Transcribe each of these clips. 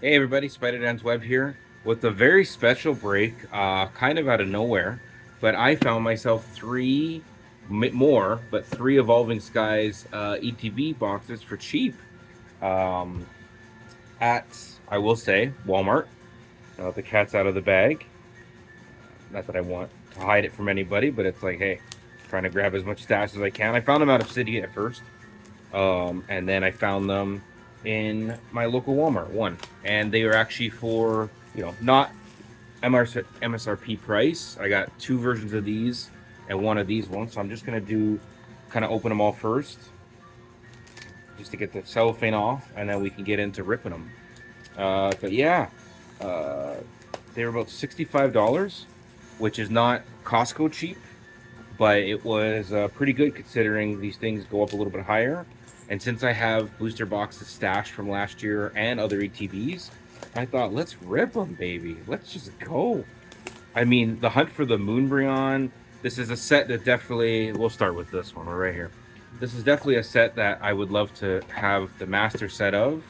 Hey everybody, Spider-Dan's Web here with a very special break, kind of out of nowhere. But I found myself three Evolving Skies ETB boxes for cheap um, at, I will say, Walmart. The cat's out of the bag. Not that I want to hide it from anybody, but it's like, hey, trying to grab as much stash as I can. I found them out of City at first, and then I found them in my local Walmart one, and they were actually for not MSRP price. I got two versions of these and one of these ones, so I'm just gonna do kind of open them all first, just to get the cellophane off, and then we can get into ripping them. But yeah, uh, they were about $65, which is not Costco cheap, but it was pretty good considering these things go up a little bit higher. And since I have booster boxes stashed from last year and other ETBs, I thought, let's rip them, baby. Let's just go. I mean, the hunt for the Moonbryon. This is a set that definitely. We'll start with this one. We're right here. This is definitely a set that I would love to have the master set of.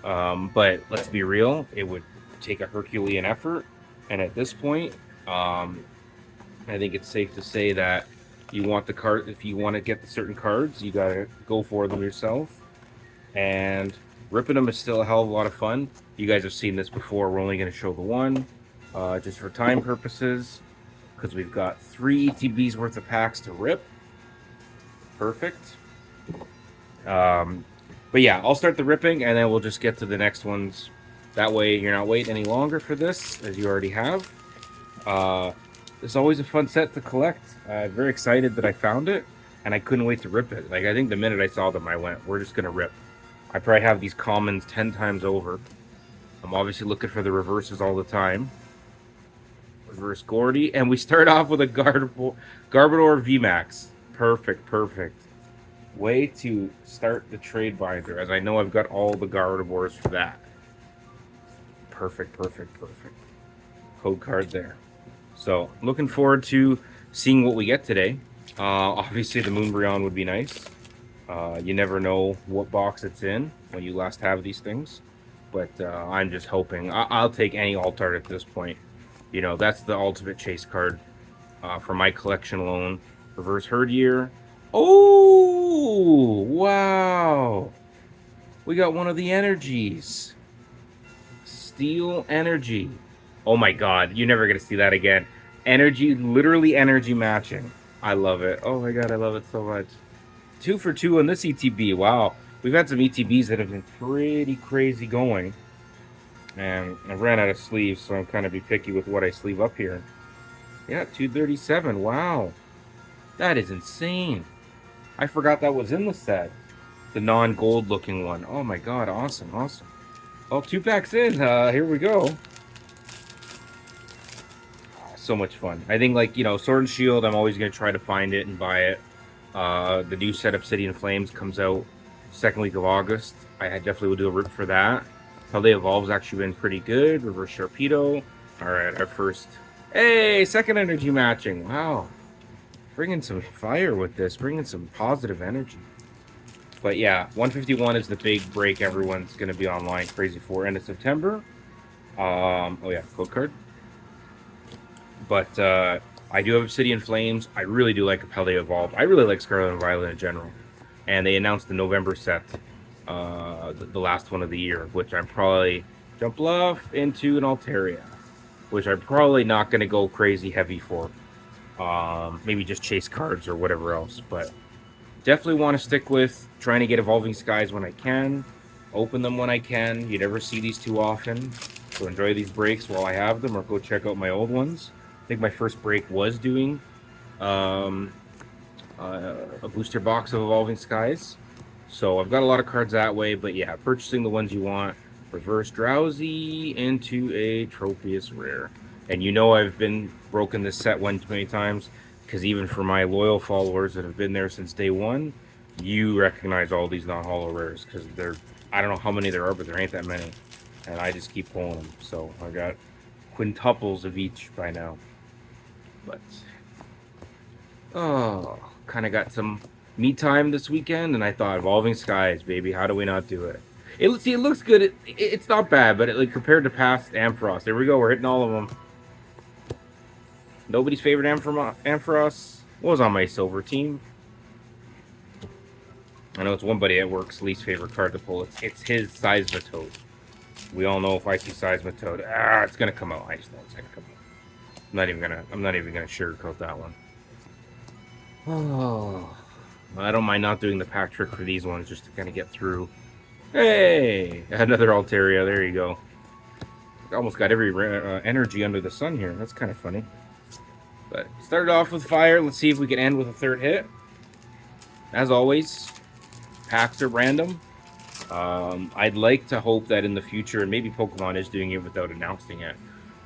But let's be real, it would take a Herculean effort. And at this point, I think it's safe to say that you want the card. If you want to get the certain cards, you gotta go for them yourself. And ripping them is still a hell of a lot of fun. You guys have seen this before. We're only going to show the one, just for time purposes, because we've got 3 ETBs worth of packs to rip. Perfect. But yeah, I'll start the ripping, and then we'll just get to the next ones. That way, you're not waiting any longer for this, as you already have. It's always a fun set to collect. I'm very excited that I found it, and I couldn't wait to rip it. Like, I think the minute I saw them, I went, we're just going to rip. I probably have these commons 10 times over. I'm obviously looking for the reverses all the time. Reverse Gordy. And we start off with a Garbodor VMAX. Perfect, perfect. Way to start the trade binder, as I know I've got all the Garbodors for that. Perfect, perfect, perfect. Code card there. So, looking forward to seeing what we get today. Obviously, the Moonbryon would be nice. You never know what box it's in when you last have these things. But I'm just hoping. I'll take any alt-art at this point. You know, that's the ultimate chase card for my collection alone. Reverse Herdier. Oh, wow. We got one of the energies. Steel Energy. Oh my god, you're never going to see that again. Energy, literally energy matching. I love it. Oh my god, I love it so much. 2 for 2 on this ETB. Wow. We've had some ETBs that have been pretty crazy going. And I ran out of sleeves, so I'm kind of be picky with what I sleeve up here. Yeah, 237. Wow. That is insane. I forgot that was in the set. The non-gold looking one. Oh my god, awesome, awesome. Oh, 2 packs in. Here we go. So much fun. I think, like, Sword and Shield, I'm always going to try to find it and buy it. The new set Obsidian Flames comes out second week of August. I definitely will do a rip for that. How they evolve's actually been pretty good. Reverse Sharpedo. All right, our first. Hey, second energy matching. Wow, bringing some fire with this. Bringing some positive energy. But yeah, 151 is the big break. Everyone's gonna be online crazy for end of September. Oh yeah, code card. But I do have Obsidian Flames. I really do like how they evolved. I really like Scarlet and Violet in general. And they announced the November set, the last one of the year, which I'm probably jump bluff into an Altaria, which I'm probably not going to go crazy heavy for. Maybe just chase cards or whatever else. But definitely want to stick with trying to get Evolving Skies when I can. Open them when I can. You never see these too often. So enjoy these breaks while I have them, or go check out my old ones. I think my first break was doing a booster box of Evolving Skies. So I've got a lot of cards that way, but yeah, purchasing the ones you want. Reverse Drowsy into a Tropius Rare. And I've been broken this set one too many times, because even for my loyal followers that have been there since day one, you recognize all these non-holo rares, because I don't know how many there are, but there ain't that many. And I just keep pulling them. So I got quintuples of each by now. But kind of got some me time this weekend, and I thought, Evolving Skies, baby, how do we not do it? it looks good. It's not bad, but like compared to past Ampharos, there we go. We're hitting all of them. Nobody's favorite Ampharos. What was on my silver team? I know it's one buddy at work's least favorite card to pull. It's his Seismitoad. We all know if I see Seismitoad, it's gonna come out. I just know it's gonna come out. I'm not even gonna sugarcoat that one. Oh, I don't mind not doing the pack trick for these ones just to kind of get through. Hey, another Altaria. There you go. Almost got every energy under the sun here. That's kind of funny. But started off with fire. Let's see if we can end with a third hit. As always, packs are random. I'd like to hope that in the future, and maybe Pokemon is doing it without announcing it,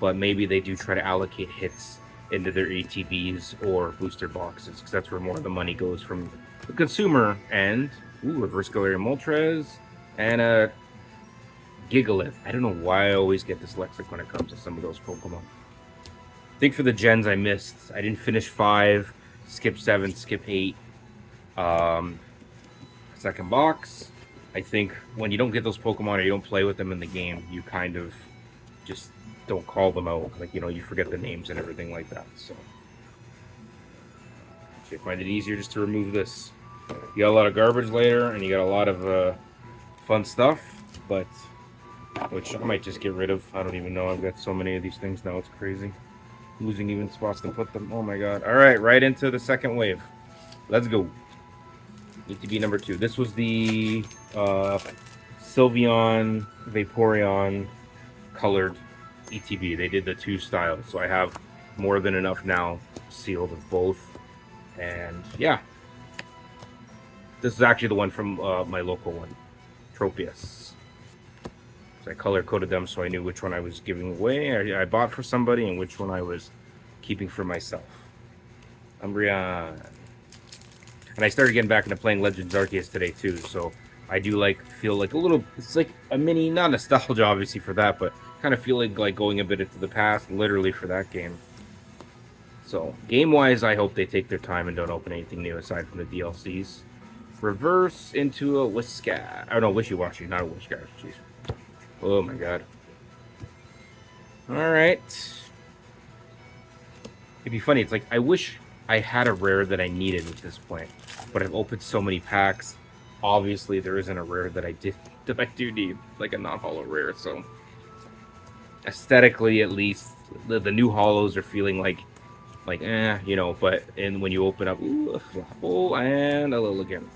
but maybe they do try to allocate hits into their ETBs or booster boxes, because that's where more of the money goes from the consumer end. Ooh, Reverse Galarian Moltres and a Gigalith. I don't know why I always get dyslexic when it comes to some of those Pokemon. I think for the gens I missed, I didn't finish 5, skip 7, skip 8. Second box. I think when you don't get those Pokemon or you don't play with them in the game, you kind of just don't call them out. Like, you know, you forget the names and everything like that. So I find it easier just to remove this. You got a lot of garbage later, and you got a lot of fun stuff, but which I might just get rid of. I don't even know. I've got so many of these things now. It's crazy. Losing even spots to put them. Oh my god. All right, right into the second wave. Let's go. ETB number 2. This was the Sylveon, Vaporeon colored ETB. They did the 2 styles, so I have more than enough now sealed of both. And yeah, this is actually the one from my local one, Tropius. So I color coded them so I knew which one I was giving away, I bought for somebody, and which one I was keeping for myself. Umbreon. And I started getting back into playing Legends Arceus today too, so I do feel like a little, it's like a mini, not nostalgia obviously for that, but kind of feeling like going a bit into the past, literally for that game. So game-wise, I hope they take their time and don't open anything new aside from the DLCs. Reverse into a Whiscash. Oh no, Wishy-Washy, not a Whiscash. Jeez. Oh my god. Alright. It'd be funny, it's like, I wish I had a rare that I needed at this point, but I've opened so many packs. Obviously, there isn't a rare that I do need, like a non-holo rare. So aesthetically, at least, the new holos are feeling like you know. But when you open up, ooh, a Flapple and a Lilligant,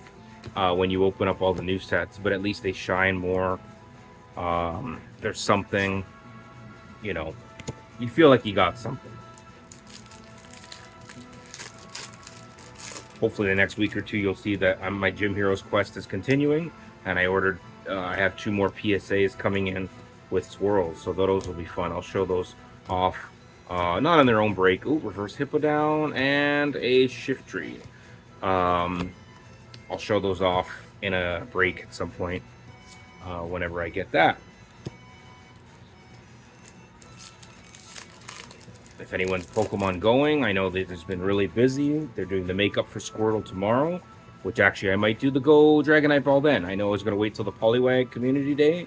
when you open up all the new sets, but at least they shine more. There's something, you know, you feel like you got something. Hopefully the next week or two you'll see that my Gym Heroes quest is continuing, and I ordered, I have 2 more PSAs coming in with swirls, so those will be fun. I'll show those off, not on their own break. Ooh, Reverse Hippowdon and a Shiftry. I'll show those off in a break at some point, whenever I get that. If anyone's Pokemon going, I know that it's been really busy. They're doing the makeup for Squirtle tomorrow, which actually I might do the Go Dragonite Ball then. I know I was going to wait till the Poliwag Community Day,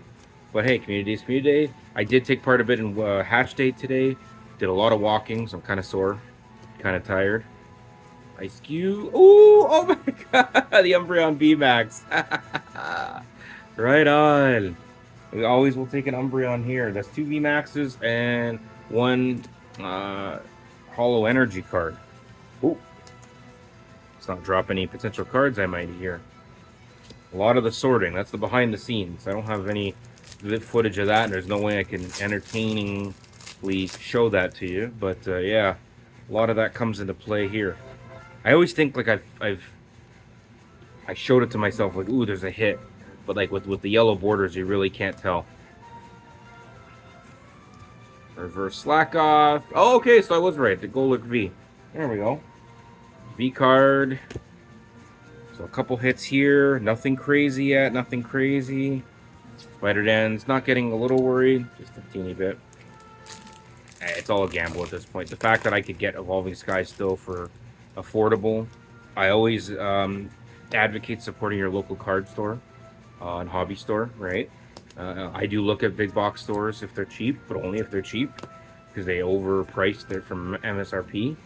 but hey, Community Day's Community Day. I did take part a bit in Hatch Day today. Did a lot of walking, so I'm kind of sore, kind of tired. Ice Cube. Ooh, oh my god, the Umbreon VMAX. Right on. We always will take an Umbreon here. That's 2 VMAXs and 1 Holo Energy card. Ooh. Let's not drop any potential cards I might hear. A lot of the sorting. That's the behind the scenes. I don't have any footage of that, and there's no way I can entertainingly show that to you. But yeah, a lot of that comes into play here. I always think like I showed it to myself like, ooh, there's a hit. But like with the yellow borders, you really can't tell. Reverse Slack Off. Oh, okay, so I was right. The Golurk V. There we go. V card. So a couple hits here. Nothing crazy yet. Nothing crazy. Spider Den's not getting a little worried. Just a teeny bit. It's all a gamble at this point. The fact that I could get Evolving Sky still for affordable. I always advocate supporting your local card store. on hobby store, right? I do look at big box stores if they're cheap, but only if they're cheap, because they overpriced it from MSRP.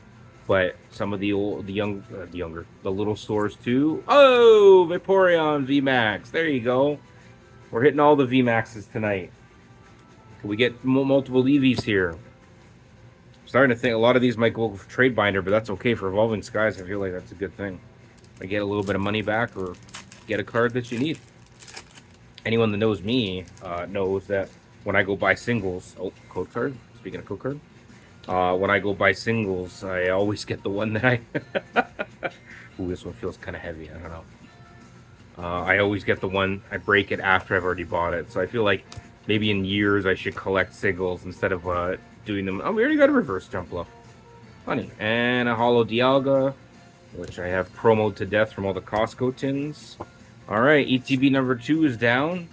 But some of the the little stores too. Oh, Vaporeon VMAX. There you go. We're hitting all the VMAXs tonight. Can we get multiple EVs here? Starting to think a lot of these might go for trade binder, but that's okay for Evolving Skies. I feel like that's a good thing. I get a little bit of money back or get a card that you need. Anyone that knows me knows that when I go buy singles, code card. Speaking of code card, when I go buy singles, I always get the one that I. Ooh, this one feels kind of heavy. I don't know. I always get the one I break it after I've already bought it. So I feel like maybe in years I should collect singles instead of doing them. Oh, we already got a reverse jump bluff. Funny. And a holo Dialga, which I have promoed to death from all the Costco tins. All right, ETB number 2 is down.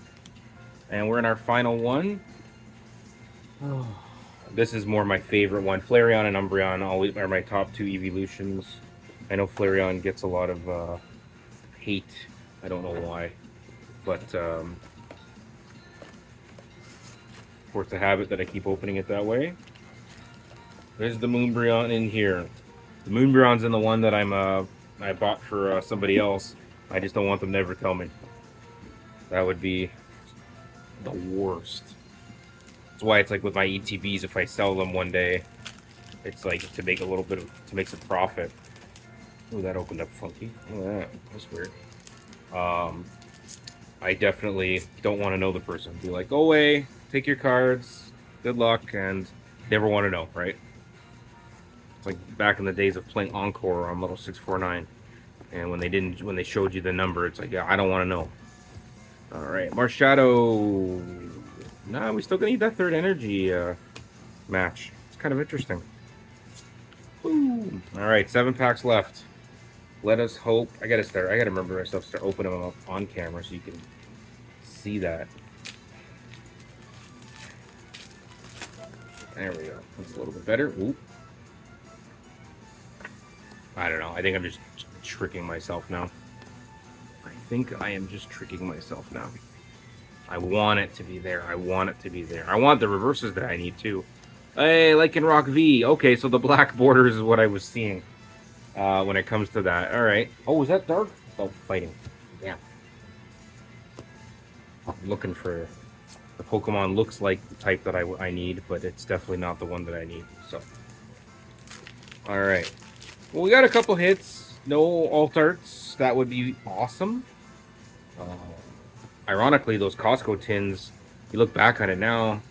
And we're in our final one. Oh, this is more my favorite one. Flareon and Umbreon always are my top 2 evolutions. I know Flareon gets a lot of hate. I don't know why. But force a habit that I keep opening it that way. There's the Moonbreon in here. The Moonbreon's in the one that I bought for somebody else. I just don't want them to ever tell me. That would be the worst. That's why it's like with my ETBs, if I sell them one day, it's like to make a little bit of, to make some profit. Oh, that opened up funky. Look at that. That's weird. I definitely don't want to know the person. Be like, go away, take your cards, good luck, and never want to know, right? It's like back in the days of playing Encore on Level 649, and when they showed you the number, it's like, yeah, I don't want to know. All right, Marshadow. Nah, we still gonna need that third energy match. It's kind of interesting. Woo. All right, 7 packs left. Let us hope. I gotta remember myself to start opening them up on camera so you can see that. There we go. That's a little bit better. Ooh. I don't know. I think I'm just tricking myself now. I think I am just tricking myself now. I want it to be there. I want it to be there. I want the reverses that I need too. Hey, like in Rock V. Okay, so the black borders is what I was seeing when it comes to that. All right. Oh, is that dark? Oh, fighting. Yeah. I'm looking for the Pokemon. Looks like the type that I need, but it's definitely not the one that I need. So, all right. Well, we got a couple hits. No alt-arts. That would be awesome. Ironically, those Costco tins, you look back on it now,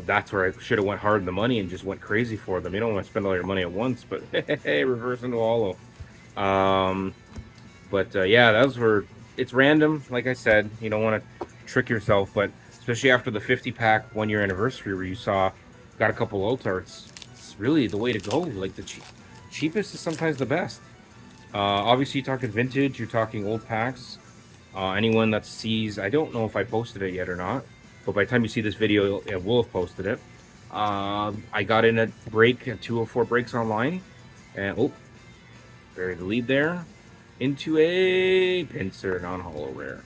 that's where I should have went hard in the money and just went crazy for them. You don't want to spend all your money at once, but hey, reverse into hollow. Yeah, those were, it's random, like I said. You don't want to trick yourself, but especially after the 50-pack 1-year anniversary where you got a couple alt-arts, it's really the way to go. Like the cheapest is sometimes the best. Obviously, you're talking vintage, you're talking old packs. Anyone that sees, I don't know if I posted it yet or not, but by the time you see this video, it will have posted it. I got in a break, a 204 breaks online, and buried the lead there into a pincer non-holo rare.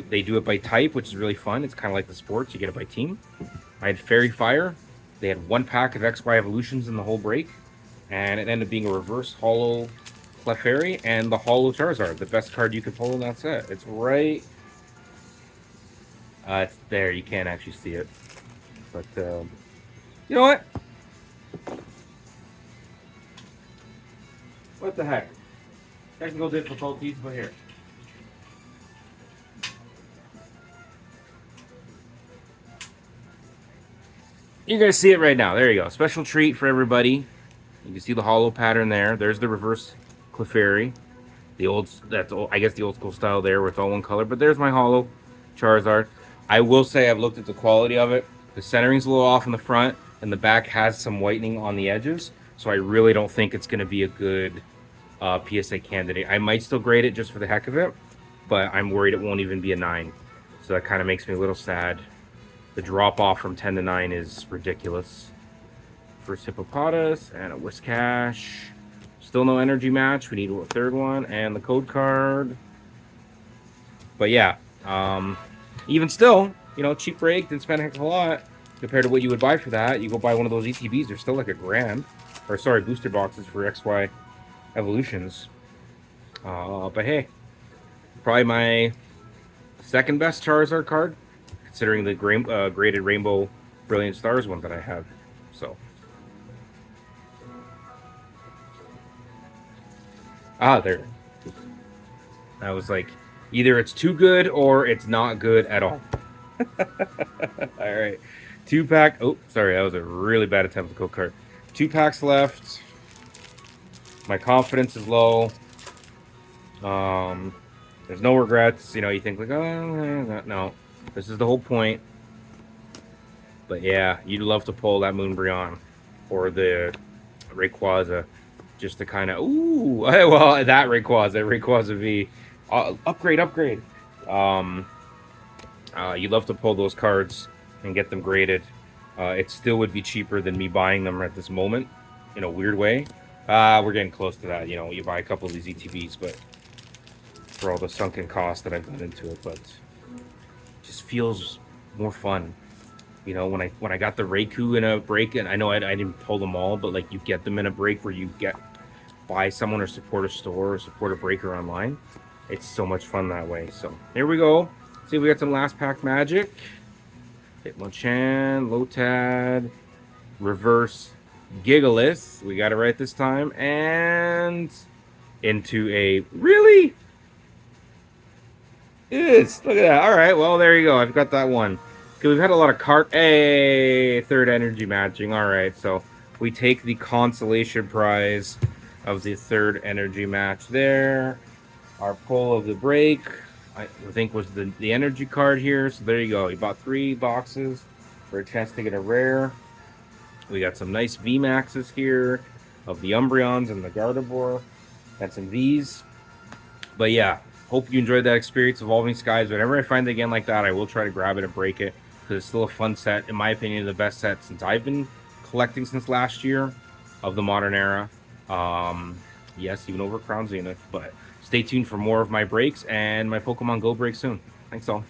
They do it by type, which is really fun. It's kind of like the sports, you get it by team. I had Fairy Fire. They had 1 pack of XY Evolutions in the whole break, and it ended up being a reverse holo Clefairy and the holo Charizard, the best card you could pull in that set. It's right. It's there. You can't actually see it, but you know what? What the heck? Technical difficulties, but here. You're gonna see it right now. There you go. Special treat for everybody. You can see the holo pattern there. There's the reverse Clefairy. I guess the old school style there where it's all one color. But there's my holo Charizard. I will say I've looked at the quality of it. The centering's a little off in the front, and the back has some whitening on the edges. So I really don't think it's going to be a good PSA candidate. I might still grade it just for the heck of it, but I'm worried it won't even be a 9. So that kind of makes me a little sad. The drop off from 10 to 9 is ridiculous. First Hippopotas and a Whiscash. Still no energy match. We need a third one. And the code card. But yeah, even still, you know, cheap break, didn't spend a heck of a lot compared to what you would buy for that. You go buy one of those ETBs, they're still like $1,000. Or sorry, booster boxes for XY Evolutions. But hey, probably my second best Charizard card, considering the graded Rainbow Brilliant Stars one that I have. So. There. I was like, either it's too good or it's not good at all. All right. 2-pack. Oh, sorry. That was a really bad attempt to go card. 2 packs left. My confidence is low. There's no regrets. You know, you think like, oh, no. This is the whole point. But yeah, you'd love to pull that Moonbreon or the Rayquaza just to kind of, ooh, well, that Rayquaza V. Upgrade. You'd love to pull those cards and get them graded. It still would be cheaper than me buying them at this moment, in a weird way. We're getting close to that. You know, you buy a couple of these ETBs, but for all the sunken cost that I've put into it, but it just feels more fun. You know, when I got the Raikou in a break, and I know I didn't pull them all, but like you get them in a break where you buy someone or support a store or support a breaker online. It's so much fun that way. So here we go. See if we got some last pack magic. Hitmonchan, Lotad, reverse Gigalith. We got it right this time. And into a really? Yes, look at that. All right, well, there you go. I've got that one. Okay, we've had a lot of third energy matching. All right, so we take the consolation prize of the third energy match there. Our pull of the break, I think, was the energy card here. So there you go. You bought 3 boxes for a chance to get a rare. We got some nice VMAXs here of the Umbreons and the Gardevoir. Got some Vs. But yeah, hope you enjoyed that experience, Evolving Skies. Whenever I find it again like that, I will try to grab it and break it, because it's still a fun set. In my opinion, the best set since I've been collecting since last year of the modern era. Yes, even over Crown Zenith. But stay tuned for more of my breaks and my Pokemon Go break soon. Thanks all.